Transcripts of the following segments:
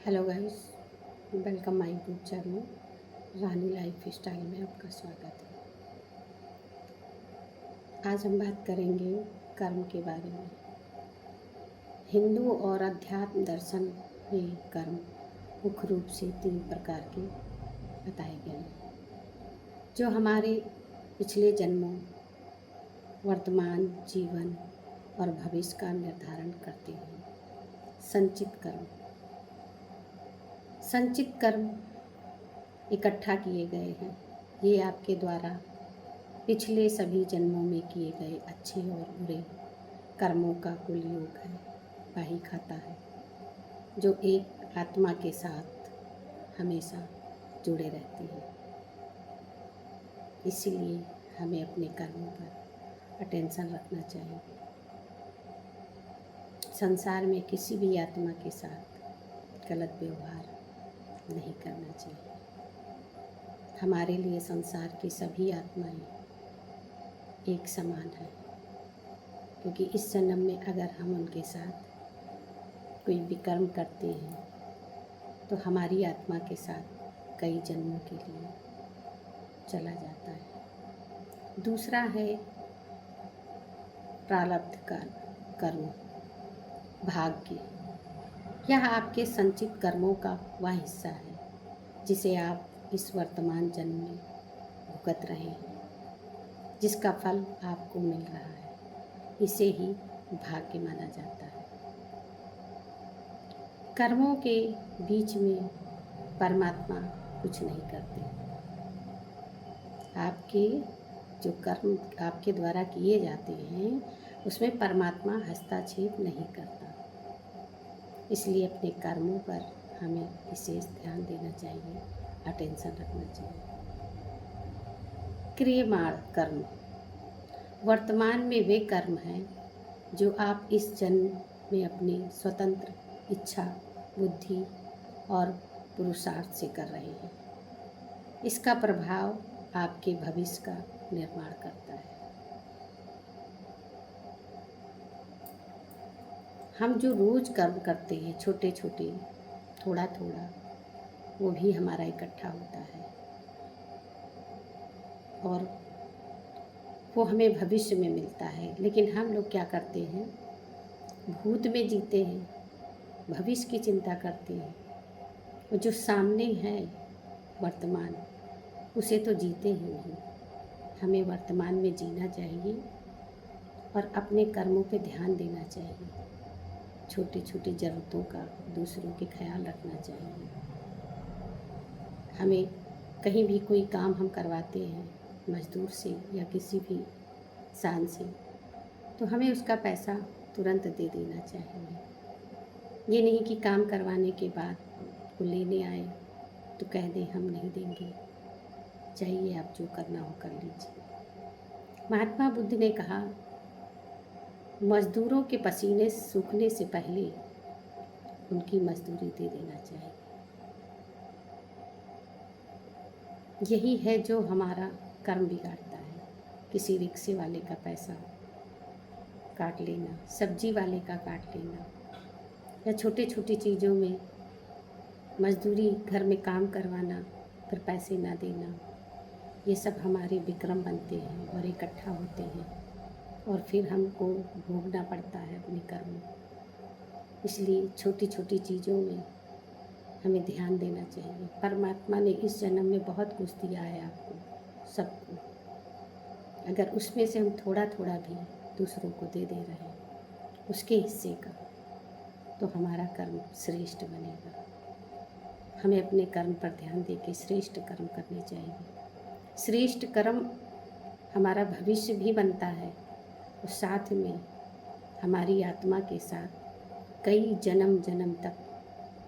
Hello guys, welcome my YouTube channel Rani life style में आपका स्वागत है। आज हम बात करेंगे कर्म के बारे में। हिंदू और अध्यात्म दर्शन में कर्म मुख्य रूप से 3 प्रकार के बताए गए हैं, जो हमारे पिछले जन्मों, वर्तमान जीवन और भविष्य का निर्धारण करते हैं। संचित कर्म इकट्ठा किए गए हैं। ये आपके द्वारा पिछले सभी जन्मों में किए गए अच्छे और बुरे कर्मों का कुल योग है, वही खाता है, जो एक आत्मा के साथ हमेशा जुड़े रहती है। इसीलिए हमें अपने कर्मों पर अटेंशन रखना चाहिए। संसार में किसी भी आत्मा के साथ गलत व्यवहार नहीं करना चाहिए। हमारे लिए संसार की सभी आत्माएं एक समान है, क्योंकि इस जन्म में अगर हम उनके साथ कोई विकर्म करते हैं तो हमारी आत्मा के साथ कई जन्मों के लिए चला जाता है। दूसरा है प्रारब्ध कर्म, भाग्य। यह आपके संचित कर्मों का वह हिस्सा है जिसे आप इस वर्तमान जन्म में भुगत रहे हैं, जिसका फल आपको मिल रहा है। इसे ही भाग्य माना जाता है। कर्मों के बीच में परमात्मा कुछ नहीं करते। आपके जो कर्म आपके द्वारा किए जाते हैं उसमें परमात्मा हस्तक्षेप नहीं करता। इसलिए अपने कर्मों पर हमें विशेष ध्यान देना चाहिए, अटेंशन रखना चाहिए। क्रियमाण कर्म वर्तमान में वे कर्म हैं जो आप इस जन्म में अपनी स्वतंत्र इच्छा, बुद्धि और पुरुषार्थ से कर रहे हैं। इसका प्रभाव आपके भविष्य का निर्माण करता है। हम जो रोज़ कर्म करते हैं, छोटे छोटे, थोड़ा थोड़ा, वो भी हमारा इकट्ठा होता है और वो हमें भविष्य में मिलता है। लेकिन हम लोग क्या करते हैं, भूत में जीते हैं, भविष्य की चिंता करते हैं। वो जो सामने है वर्तमान, उसे तो जीते ही नहीं। हमें वर्तमान में जीना चाहिए और अपने कर्मों पे ध्यान देना चाहिए। छोटी छोटी ज़रूरतों का, दूसरों के ख्याल रखना चाहिए। हमें कहीं भी कोई काम हम करवाते हैं मजदूर से या किसी भी इंसान से, तो हमें उसका पैसा तुरंत दे देना चाहिए। ये नहीं कि काम करवाने के बाद वो लेने आए तो कह दें हम नहीं देंगे, चाहिए आप जो करना हो कर लीजिए। महात्मा बुद्ध ने कहा, मजदूरों के पसीने सूखने से पहले उनकी मजदूरी दे देना चाहिए। यही है जो हमारा कर्म बिगाड़ता है। किसी रिक्शे वाले का पैसा काट लेना, सब्जी वाले का काट लेना, या छोटी छोटी चीज़ों में मजदूरी, घर में काम करवाना, फिर पैसे ना देना, ये सब हमारे विक्रम बनते हैं और इकट्ठा होते हैं और फिर हमको भोगना पड़ता है अपने कर्म। इसलिए छोटी छोटी चीज़ों में हमें ध्यान देना चाहिए। परमात्मा ने इस जन्म में बहुत कुछ दिया है आपको, सबको। अगर उसमें से हम थोड़ा थोड़ा भी दूसरों को दे दे रहे हैं उसके हिस्से का, तो हमारा कर्म श्रेष्ठ बनेगा। हमें अपने कर्म पर ध्यान दे के श्रेष्ठ कर्म करने चाहिए। श्रेष्ठ कर्म हमारा भविष्य भी बनता है और साथ में हमारी आत्मा के साथ कई जन्म जन्म तक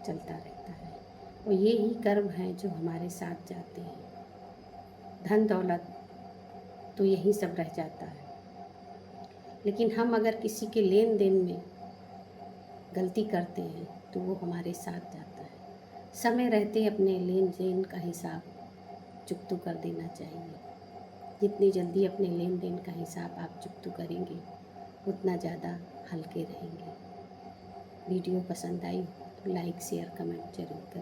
चलता रहता है। और ये ही कर्म हैं जो हमारे साथ जाते हैं। धन दौलत तो यही सब रह जाता है, लेकिन हम अगर किसी के लेन देन में गलती करते हैं तो वो हमारे साथ जाता है। समय रहते अपने लेन देन का हिसाब चुकता कर देना चाहिए। जितनी जल्दी अपने लेन देन का हिसाब आप चुकता करेंगे उतना ज़्यादा हल्के रहेंगे। वीडियो पसंद आई लाइक शेयर कमेंट जरूर करें।